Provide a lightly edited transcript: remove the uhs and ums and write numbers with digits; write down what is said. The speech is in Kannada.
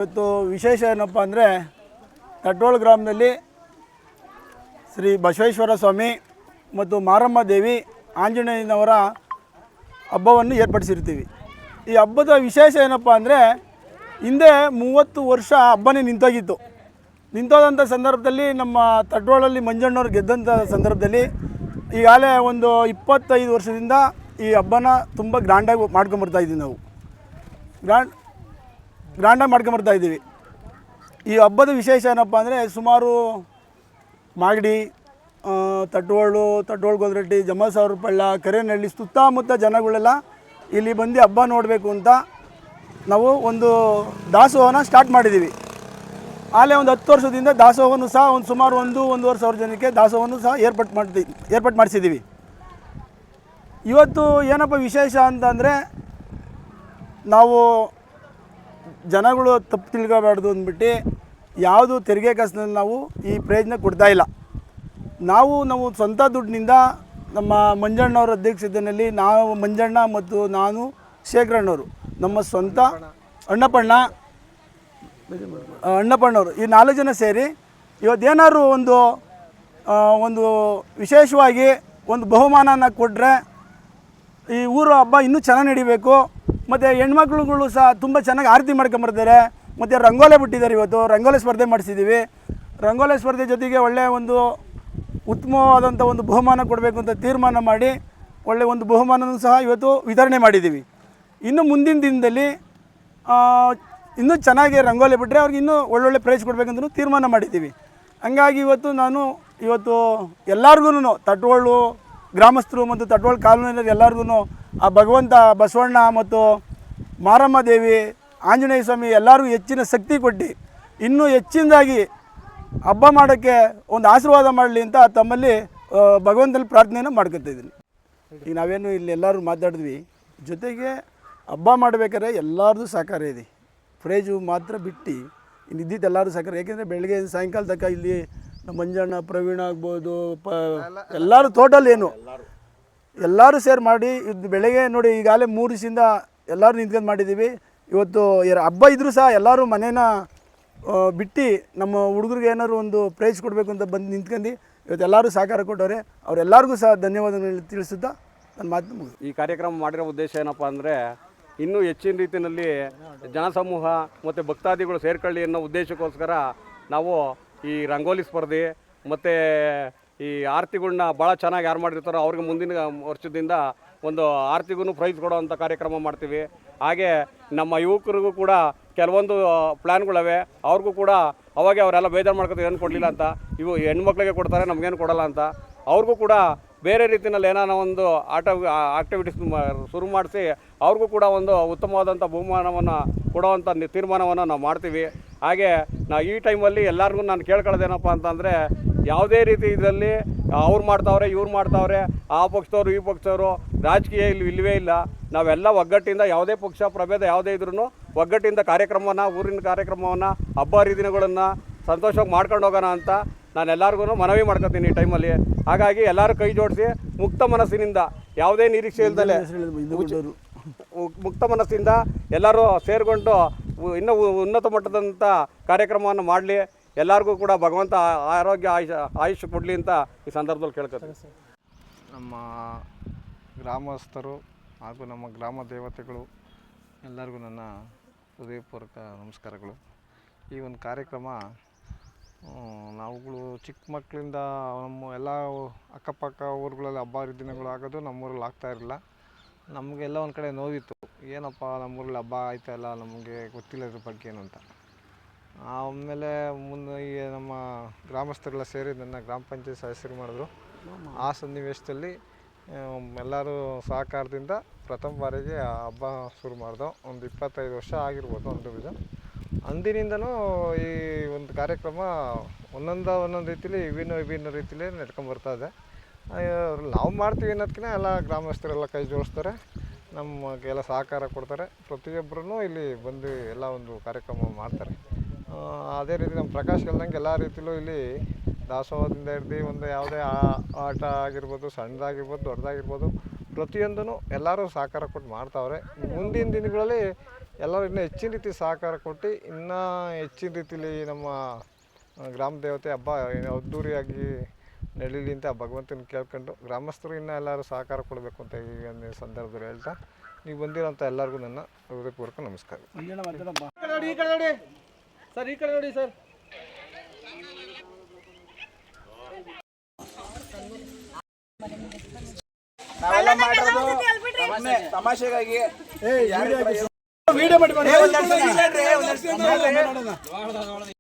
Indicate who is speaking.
Speaker 1: ಇವತ್ತು ವಿಶೇಷ ಏನಪ್ಪ ಅಂದರೆ ತಟ್ಟೋಳ ಗ್ರಾಮದಲ್ಲಿ ಶ್ರೀ ಬಸವೇಶ್ವರ ಸ್ವಾಮಿ ಮತ್ತು ಮಾರಮ್ಮ ದೇವಿ ಆಂಜನೇಯನವರ ಹಬ್ಬವನ್ನು ಏರ್ಪಡಿಸಿರ್ತೀವಿ. ಈ ಹಬ್ಬದ ವಿಶೇಷ ಏನಪ್ಪ ಅಂದರೆ ಹಿಂದೆ 30 ವರ್ಷ ಹಬ್ಬನೇ ನಿಂತೋಗಿತ್ತು. ನಿಂತೋದಂಥ ಸಂದರ್ಭದಲ್ಲಿ ನಮ್ಮ ತಟ್ಟೋಳಲ್ಲಿ ಮಂಜಣ್ಣವ್ರು ಗೆದ್ದಂಥ ಸಂದರ್ಭದಲ್ಲಿ ಈಗಾಗಲೇ ಒಂದು 25 ವರ್ಷದಿಂದ ಈ ಹಬ್ಬನ ತುಂಬ ಗ್ರ್ಯಾಂಡಾಗಿ ಮಾಡ್ಕೊಂಬರ್ತಾಯಿದ್ದೀವಿ. ನಾವು ಗ್ರ್ಯಾಂಡಾಗಿ ಮಾಡ್ಕೊಂಬರ್ತಾಯಿದ್ದೀವಿ. ಈ ಹಬ್ಬದ ವಿಶೇಷ ಏನಪ್ಪ ಅಂದರೆ ಸುಮಾರು ಮಾಗಡಿ, ತಟ್ಟೋಳು ಗೋದ್ರಟ್ಟಿ, ಜಮ್ಮಸಾವರಪಳ್ಳ, ಕರೇನಹಳ್ಳಿ ಸುತ್ತಮುತ್ತ ಜನಗಳೆಲ್ಲ ಇಲ್ಲಿ ಬಂದು ಹಬ್ಬ ನೋಡಬೇಕು ಅಂತ ನಾವು ಒಂದು ದಾಸೋಹನ ಸ್ಟಾರ್ಟ್ ಮಾಡಿದ್ದೀವಿ. ಆಲೇ ಒಂದು 10 ವರ್ಷದಿಂದ ದಾಸೋಹವನ್ನು ಸಹ ಸುಮಾರು 1-1.5 ಸಾವಿರ ಜನಕ್ಕೆ ದಾಸೋಹವನ್ನು ಸಹ ಏರ್ಪಾಟ್ ಮಾಡಿಸಿದ್ದೀವಿ. ಇವತ್ತು ಏನಪ್ಪ ವಿಶೇಷ ಅಂತಂದರೆ ನಾವು ಜನಗಳು ತಪ್ಪು ತಿಳ್ಕೋಬಾರ್ದು ಅಂದ್ಬಿಟ್ಟು ಯಾವುದು ತೆರಿಗೆ ಕಾಸಿನಲ್ಲಿ ನಾವು ಈ ಪ್ರಯೋಜನ ಕೊಡ್ತಾಯಿಲ್ಲ. ನಾವು ಸ್ವಂತ ದುಡ್ಡಿನಿಂದ ನಮ್ಮ ಮಂಜಣ್ಣವ್ರ ಅಧ್ಯಕ್ಷತೆಯಲ್ಲಿ ನಾವು ಮಂಜಣ್ಣ ಮತ್ತು ನಾನು ಶೇಖರಣ್ಣವರು ನಮ್ಮ ಸ್ವಂತ ಅಣ್ಣಪ್ಪಣ್ಣವರು ಈ 4 ಜನ ಸೇರಿ ಇವತ್ತೇನಾದ್ರು ಒಂದು ವಿಶೇಷವಾಗಿ ಒಂದು ಬಹುಮಾನನ ಕೊಟ್ಟರೆ ಈ ಊರು ಹಬ್ಬ ಇನ್ನೂ ಚೆನ್ನಾಗಿ ನಡಿಬೇಕು. ಮತ್ತು ಹೆಣ್ಮಕ್ಳುಗಳು ಸಹ ತುಂಬ ಚೆನ್ನಾಗಿ ಆರತಿ ಮಾಡ್ಕೊಂಬರ್ತಾರೆ. ಮತ್ತು ರಂಗೋಲೆ ಬಿಟ್ಟಿದ್ದಾರೆ. ಇವತ್ತು ರಂಗೋಲಿ ಸ್ಪರ್ಧೆ ಮಾಡಿಸಿದ್ದೀವಿ. ರಂಗೋಲಿ ಸ್ಪರ್ಧೆ ಜೊತೆಗೆ ಒಳ್ಳೆಯ ಒಂದು ಉತ್ತಮವಾದಂಥ ಒಂದು ಬಹುಮಾನ ಕೊಡಬೇಕು ಅಂತ ತೀರ್ಮಾನ ಮಾಡಿ ಒಳ್ಳೆಯ ಒಂದು ಬಹುಮಾನನೂ ಸಹ ಇವತ್ತು ವಿತರಣೆ ಮಾಡಿದ್ದೀವಿ. ಇನ್ನು ಮುಂದಿನ ದಿನದಲ್ಲಿ ಇನ್ನೂ ಚೆನ್ನಾಗಿ ರಂಗೋಲಿ ಬಿಟ್ಟರೆ ಅವ್ರಿಗೆ ಇನ್ನೂ ಒಳ್ಳೊಳ್ಳೆ ಪ್ರೈಸ್ ಕೊಡಬೇಕಂತಲೂ ತೀರ್ಮಾನ ಮಾಡಿದ್ದೀವಿ. ಹಂಗಾಗಿ ಇವತ್ತು ಎಲ್ಲರಿಗೂ ತಟ್ಟೋಳು ಗ್ರಾಮಸ್ಥರು ಮತ್ತು ತಟ್ಟೋಳು ಕಾಲೋನಿಯಲ್ಲಿ ಎಲ್ಲರಿಗೂ ಆ ಭಗವಂತ ಬಸವಣ್ಣ ಮತ್ತು ಮಾರಮ್ಮ ದೇವಿ ಆಂಜನೇಯ ಸ್ವಾಮಿ ಎಲ್ಲರಿಗೂ ಹೆಚ್ಚಿನ ಶಕ್ತಿ ಕೊಟ್ಟು ಇನ್ನೂ ಹೆಚ್ಚಿನದಾಗಿ ಹಬ್ಬ ಮಾಡೋಕ್ಕೆ ಒಂದು ಆಶೀರ್ವಾದ ಮಾಡಲಿ ಅಂತ ತಮ್ಮಲ್ಲಿ ಭಗವಂತನಲ್ಲಿ ಪ್ರಾರ್ಥನೆಯನ್ನು ಮಾಡ್ಕೊತಾಯಿದ್ದೀನಿ. ಈಗ ನಾವೇನು ಇಲ್ಲಿ ಎಲ್ಲರೂ ಮಾತಾಡಿದ್ವಿ, ಜೊತೆಗೆ ಹಬ್ಬ ಮಾಡಬೇಕಾದ್ರೆ ಎಲ್ಲರದು ಸಹಕಾರ ಇದೆ. ಫ್ರೇಜು ಮಾತ್ರ ಬಿಟ್ಟು ಇನ್ನಿದ್ದಿದ್ದು ಎಲ್ಲರೂ ಸಹಕಾರ. ಏಕೆಂದರೆ ಬೆಳಗ್ಗೆ ಸಾಯಂಕಾಲ ತನಕ ಇಲ್ಲಿ ನಮ್ಮ ಮಂಜಣ್ಣ, ಪ್ರವೀಣ ಆಗ್ಬೋದು, ಎಲ್ಲರೂ ಟೋಟಲ್ ಎಲ್ಲರೂ ಸೇರಿ ಮಾಡಿ ಇದು ಬೆಳಗ್ಗೆ ನೋಡಿ ಈಗಾಗಲೇ 3 ದಿವಸದಿಂದ ಎಲ್ಲರೂ ನಿಂತ್ಕೊಂಡು ಮಾಡಿದ್ದೀವಿ. ಇವತ್ತು ಹಬ್ಬ ಇದ್ದರೂ ಸಹ ಎಲ್ಲರೂ ಮನೇನ ಬಿಟ್ಟು ನಮ್ಮ ಹುಡುಗರಿಗೆ ಏನಾದ್ರು ಒಂದು ಪ್ರೈಸ್ ಕೊಡಬೇಕು ಅಂತ ಬಂದು ನಿಂತ್ಕೊಂಡು ಇವತ್ತು ಎಲ್ಲರೂ ಸಹಕಾರ ಕೊಟ್ಟವ್ರೆ. ಅವರೆಲ್ಲರಿಗೂ ಸಹ ಧನ್ಯವಾದಗಳು ತಿಳಿಸುತ್ತಾ ನನ್ನ ಮಾತು ಮುಗಿದು.
Speaker 2: ಈ ಕಾರ್ಯಕ್ರಮ ಮಾಡಿರೋ ಉದ್ದೇಶ ಏನಪ್ಪ ಅಂದರೆ ಇನ್ನೂ ಹೆಚ್ಚಿನ ರೀತಿಯಲ್ಲಿ ಜನಸಮೂಹ ಮತ್ತು ಭಕ್ತಾದಿಗಳು ಸೇರ್ಕೊಳ್ಳಿ ಅನ್ನೋ ಉದ್ದೇಶಕ್ಕೋಸ್ಕರ ನಾವು ಈ ರಂಗೋಲಿ ಸ್ಪರ್ಧೆ ಮತ್ತು ಈ ಆರತಿಗಳನ್ನ ಭಾಳ ಚೆನ್ನಾಗಿ ಯಾರು ಮಾಡಿರ್ತಾರೋ ಅವ್ರಿಗೆ ಮುಂದಿನ ವರ್ಷದಿಂದ ಒಂದು ಆರತಿಗೂ ಪ್ರೈಸ್ ಕೊಡೋವಂಥ ಕಾರ್ಯಕ್ರಮ ಮಾಡ್ತೀವಿ. ಹಾಗೆ ನಮ್ಮ ಯುವಕರಿಗೂ ಕೂಡ ಕೆಲವೊಂದು ಪ್ಲ್ಯಾನ್ಗಳವೆ. ಅವ್ರಿಗೂ ಕೂಡ ಅವಾಗೆ ಅವರೆಲ್ಲ ಬೇಜಾರು ಮಾಡ್ಕೊತಾರೆ ಏನು ಕೊಡಲಿಲ್ಲ ಅಂತ. ಇವು ಹೆಣ್ಮಕ್ಳಿಗೆ ಕೊಡ್ತಾರೆ, ನಮಗೇನು ಕೊಡೋಲ್ಲ ಅಂತ. ಅವ್ರಿಗೂ ಕೂಡ ಬೇರೆ ರೀತಿಯಲ್ಲಿ ಏನಾನ ಒಂದು ಆಕ್ಟಿವಿಟೀಸ್ ಶುರು ಮಾಡಿಸಿ ಅವ್ರಿಗೂ ಕೂಡ ಒಂದು ಉತ್ತಮವಾದಂಥ ಬಹುಮಾನವನ್ನು ಕೊಡುವಂಥ ತೀರ್ಮಾನವನ್ನು ನಾವು ಮಾಡ್ತೀವಿ. ಹಾಗೆ ನಾವು ಈ ಟೈಮಲ್ಲಿ ಎಲ್ಲರಿಗೂ ನಾನು ಕೇಳ್ಕೊಳ್ಳೋದೇನಪ್ಪ ಅಂತಂದರೆ ಯಾವುದೇ ರೀತಿ ಇದರಲ್ಲಿ ಅವ್ರು ಮಾಡ್ತಾವ್ರೆ ಇವ್ರು ಮಾಡ್ತಾವ್ರೆ, ಆ ಪಕ್ಷದವರು ಈ ಪಕ್ಷದವರು ರಾಜಕೀಯ ಇಲ್ಲವೇ ಇಲ್ಲ. ನಾವೆಲ್ಲ ಒಗ್ಗಟ್ಟಿಂದ ಯಾವುದೇ ಪಕ್ಷ ಪ್ರಭೇದ ಯಾವುದೇ ಇದ್ರೂ ಒಗ್ಗಟ್ಟಿಂದ ಕಾರ್ಯಕ್ರಮವನ್ನು ಊರಿನ ಕಾರ್ಯಕ್ರಮವನ್ನು ಹಬ್ಬ ಹರಿದಿನಗಳನ್ನು ಸಂತೋಷವಾಗಿ ಮಾಡ್ಕೊಂಡು ಹೋಗೋಣ ಅಂತ ನಾನು ಎಲ್ಲರಿಗೂ ಮನವಿ ಮಾಡ್ಕೊತೀನಿ ಈ ಟೈಮಲ್ಲಿ. ಹಾಗಾಗಿ ಎಲ್ಲರೂ ಕೈ ಜೋಡಿಸಿ ಮುಕ್ತ ಮನಸ್ಸಿನಿಂದ ಯಾವುದೇ ನಿರೀಕ್ಷೆ ಇಲ್ದಲೆ ಮುಕ್ತ ಮನಸ್ಸಿಂದ ಎಲ್ಲರೂ ಸೇರಿಕೊಂಡು ಇನ್ನೂ ಉನ್ನತ ಮಟ್ಟದಂಥ ಕಾರ್ಯಕ್ರಮವನ್ನು ಮಾಡಲಿ. ಎಲ್ಲರಿಗೂ ಕೂಡ ಭಗವಂತ ಆರೋಗ್ಯ ಆಯುಷ್ಯ ಕೊಡಲಿ ಅಂತ ಈ ಸಂದರ್ಭದಲ್ಲಿ ಕೇಳ್ಕೊತೀನಿ.
Speaker 3: ನಮ್ಮ ಗ್ರಾಮಸ್ಥರು ಹಾಗೂ ನಮ್ಮ ಗ್ರಾಮ ದೇವತೆಗಳು ಎಲ್ಲರಿಗೂ ನನ್ನ ಹೃದಯಪೂರ್ವಕ ನಮಸ್ಕಾರಗಳು. ಈ ಒಂದು ಕಾರ್ಯಕ್ರಮ ನಾವುಗಳು ಚಿಕ್ಕ ಮಕ್ಕಳಿಂದ ನಮ್ಮ ಎಲ್ಲ ಅಕ್ಕಪಕ್ಕ ಊರುಗಳಲ್ಲಿ ಹಬ್ಬ ಹರಿದಿನಗಳು ಆಗೋದು ನಮ್ಮೂರಲ್ಲಿ ಆಗ್ತಾಯಿರಲಿಲ್ಲ. ನಮಗೆಲ್ಲ ಒಂದು ಕಡೆ ನೋವಿತ್ತು, ಏನಪ್ಪ ನಮ್ಮೂರಲ್ಲಿ ಹಬ್ಬ ಆಯ್ತಾಯಿಲ್ಲ, ನಮಗೆ ಗೊತ್ತಿಲ್ಲ ಇದ್ರ ಬಗ್ಗೆ ಏನು ಅಂತ. ಆಮೇಲೆ ಮುಂದೆ ಈ ನಮ್ಮ ಗ್ರಾಮಸ್ಥರೆಲ್ಲ ಸೇರಿ ನನ್ನ ಗ್ರಾಮ ಪಂಚಾಯತ್ ಸದಸ್ಯರು ಮಾಡಿದ್ರು. ಆ ಸನ್ನಿವೇಶದಲ್ಲಿ ಎಲ್ಲರೂ ಸಹಕಾರದಿಂದ ಪ್ರಥಮ ಬಾರಿಗೆ ಹಬ್ಬ ಶುರು ಮಾಡ್ದೋ. ಒಂದು 25 ವರ್ಷ ಆಗಿರ್ಬೋದು ಒಂದು ಅಂದಿನಿಂದನೂ ಈ ಒಂದು ಕಾರ್ಯಕ್ರಮ ಒಂದೊಂದು ರೀತಿಲಿ ವಿಭಿನ್ನ ರೀತಿಲಿ ನಡ್ಕೊಂಬರ್ತಾಯಿದೆ. ನಾವು ಮಾಡ್ತೀವಿ ಅನ್ನೋದಕ್ಕಿಂತ ಎಲ್ಲ ಗ್ರಾಮಸ್ಥರೆಲ್ಲ ಕೈ ಜೋಡಿಸ್ತಾರೆ, ನಮಗೆಲ್ಲ ಸಹಕಾರ ಕೊಡ್ತಾರೆ. ಪ್ರತಿಯೊಬ್ಬರೂ ಇಲ್ಲಿ ಬಂದು ಎಲ್ಲ ಒಂದು ಕಾರ್ಯಕ್ರಮ ಮಾಡ್ತಾರೆ. ಅದೇ ರೀತಿ ನಮ್ಮ ಪ್ರಕಾಶ್ ಹೇಳ್ದಂಗೆ ಎಲ್ಲ ರೀತಿಲೂ ಇಲ್ಲಿ ದಾಸೋಹದಿಂದ ಹಿಡ್ದು ಒಂದು ಯಾವುದೇ ಆಟ ಆಗಿರ್ಬೋದು, ಸಣ್ಣದಾಗಿರ್ಬೋದು ದೊಡ್ಡದಾಗಿರ್ಬೋದು, ಪ್ರತಿಯೊಂದೂ ಎಲ್ಲರೂ ಸಹಕಾರ ಕೊಟ್ಟು ಮಾಡ್ತಾವ್ರೆ. ಮುಂದಿನ ದಿನಗಳಲ್ಲಿ ಎಲ್ಲರೂ ಇನ್ನೂ ಹೆಚ್ಚಿನ ರೀತಿ ಸಹಕಾರ ಕೊಟ್ಟು ಇನ್ನೂ ಹೆಚ್ಚಿನ ರೀತಿಯಲ್ಲಿ ನಮ್ಮ ಗ್ರಾಮ ದೇವತೆ ಹಬ್ಬ ಅದ್ದೂರಿಯಾಗಿ ನಡೀಲಿ ಅಂತ ಭಗವಂತನ ಕೇಳ್ಕೊಂಡು ಗ್ರಾಮಸ್ಥರು ಇನ್ನೂ ಎಲ್ಲರೂ ಸಹಕಾರ ಕೊಡಬೇಕು ಅಂತ ಈ ಒಂದು ಸಂದರ್ಭದಲ್ಲಿ ಹೇಳ್ತಾ ನೀವು ಬಂದಿರೋಂಥ ಎಲ್ಲರಿಗೂ ನನ್ನ ಹೃದಯಪೂರ್ವಕ ನಮಸ್ಕಾರ.
Speaker 4: ಸರ್ ಈ ಕಡೆ ನೋಡಿ ಸರ್.
Speaker 1: ನಾವೆಲ್ಲ ಮಾಡಿರೋದು ತಮಾಷೆಗಾಗಿ ವಿಡಿಯೋ ಮಾಡಿ